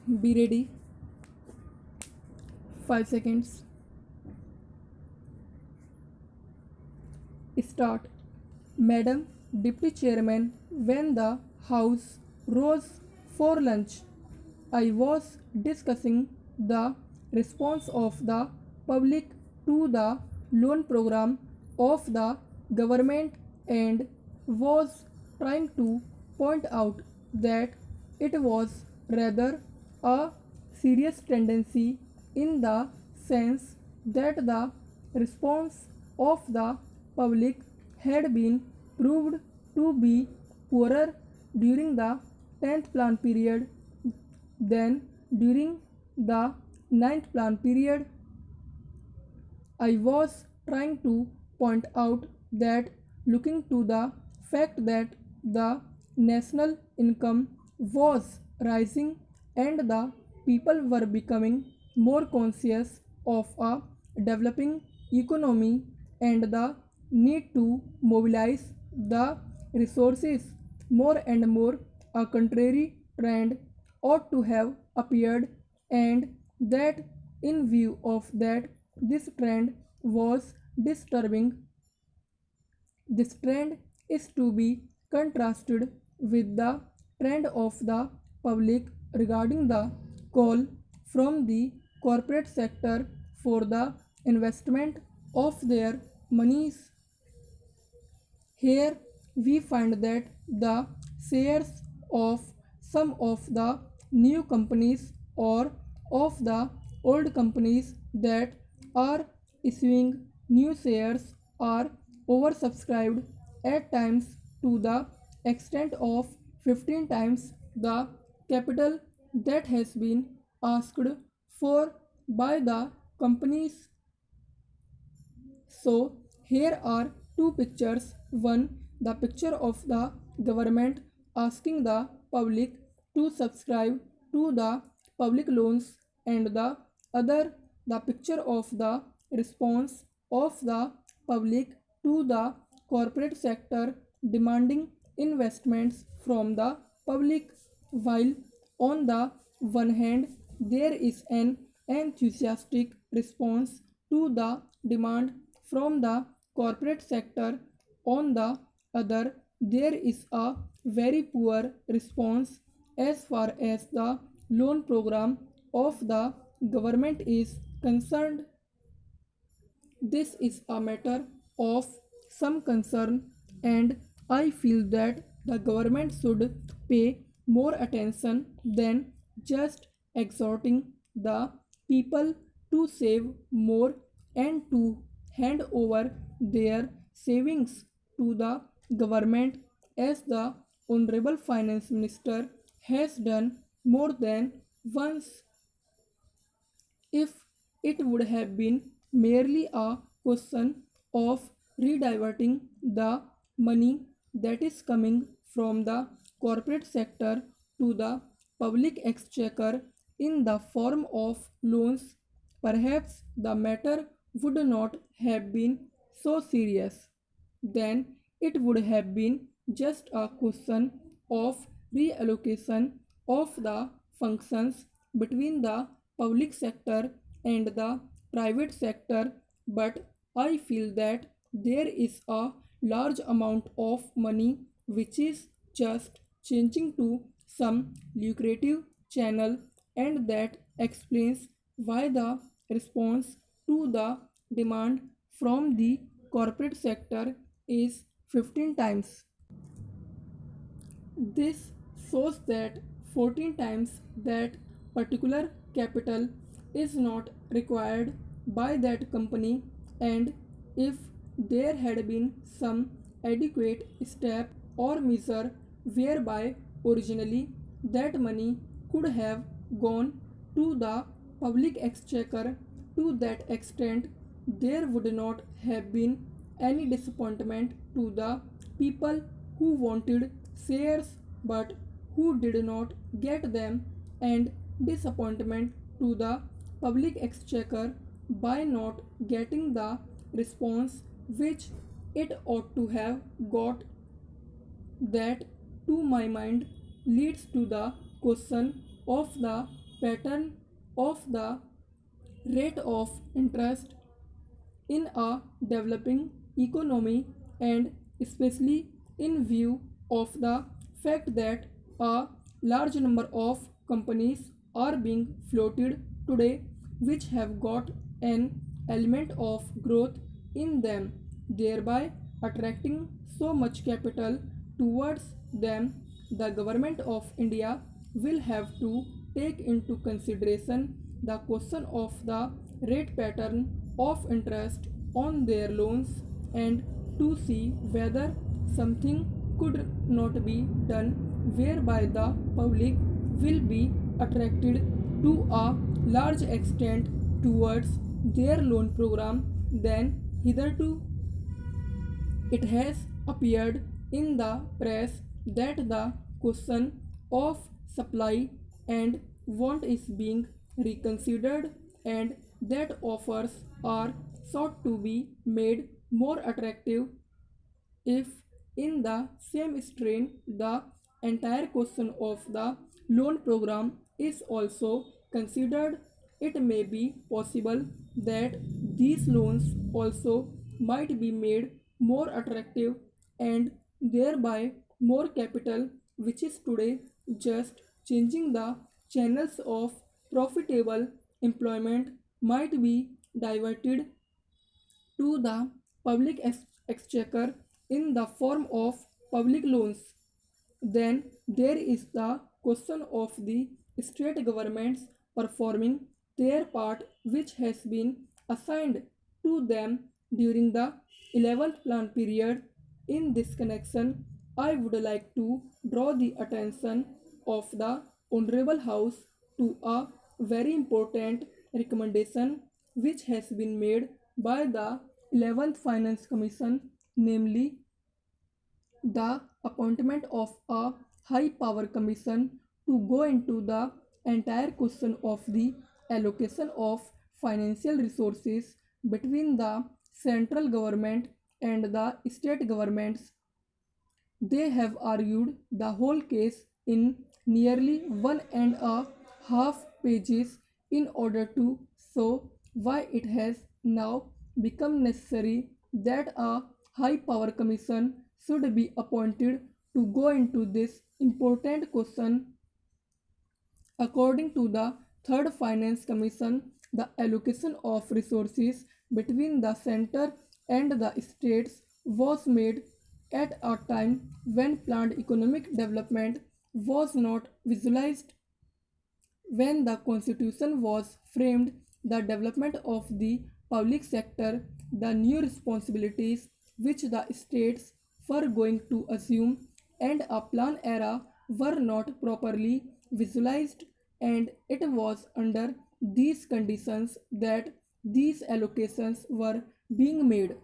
Be ready. 5 seconds. Start. Madam Deputy Chairman, when the House rose for lunch, I was discussing the response of the public to the loan program of the government and was trying to point out that it was rather a serious tendency in the sense that the response of the public had been proved to be poorer during the 10th plan period than during the 9th plan period. I was trying to point out that looking to the fact that the national income was rising and the people were becoming more conscious of a developing economy and the need to mobilize the resources more and more, a contrary trend ought to have appeared, and that in view of that this trend was disturbing. This trend is to be contrasted with the trend of the public regarding the call from the corporate sector for the investment of their monies. Here we find that the shares of some of the new companies or of the old companies that are issuing new shares are oversubscribed at times to the extent of 15 times the capital that has been asked for by the companies. So here are two pictures. One, the picture of the government asking the public to subscribe to the public loans, and the other, the picture of the response of the public to the corporate sector demanding investments from the public. While on the one hand there is an enthusiastic response to the demand from the corporate sector, on the other there is a very poor response as far as the loan program of the government is concerned. This is a matter of some concern, and I feel that the government should pay more attention than just exhorting the people to save more and to hand over their savings to the government, as the Honorable Finance Minister has done more than once. If it would have been merely a question of rediverting the money that is coming from the corporate sector to the public exchequer in the form of loans, perhaps the matter would not have been so serious. Then it would have been just a question of reallocation of the functions between the public sector and the private sector. But I feel that there is a large amount of money which is just changing to some lucrative channel, and that explains why the response to the demand from the corporate sector is 15 times. This shows that 14 times that particular capital is not required by that company, and if there had been some adequate step or measure whereby originally that money could have gone to the public exchequer, to that extent there would not have been any disappointment to the people who wanted shares but who did not get them, and disappointment to the public exchequer by not getting the response which it ought to have got. That, to my mind, leads to the question of the pattern of the rate of interest in a developing economy, and especially in view of the fact that a large number of companies are being floated today which have got an element of growth in them, thereby attracting so much capital towards them. The government of India will have to take into consideration the question of the rate pattern of interest on their loans, and to see whether something could not be done whereby the public will be attracted to a large extent towards their loan program than hitherto. It has appeared in the press that the question of supply and want is being reconsidered, and that offers are sought to be made more attractive. If in the same strain the entire question of the loan program is also considered, it may be possible that these loans also might be made more attractive, and thereby more capital, which is today just changing the channels of profitable employment, might be diverted to the public exchequer in the form of public loans. Then there is the question of the state governments performing their part which has been assigned to them during the 11th plan period. In this connection, I would like to draw the attention of the Honorable House to a very important recommendation which has been made by the 11th Finance Commission, namely the appointment of a high power commission to go into the entire question of the allocation of financial resources between the central government and the state governments. They have argued the whole case in nearly 1.5 pages in order to show why it has now become necessary that a high power commission should be appointed to go into this important question. According to the Third Finance Commission, the allocation of resources between the center and the states was made at a time when planned economic development was not visualized. When the constitution was framed, the development of the public sector, the new responsibilities which the states were going to assume, and a plan era were not properly visualized, and it was under these conditions that these allocations were being made.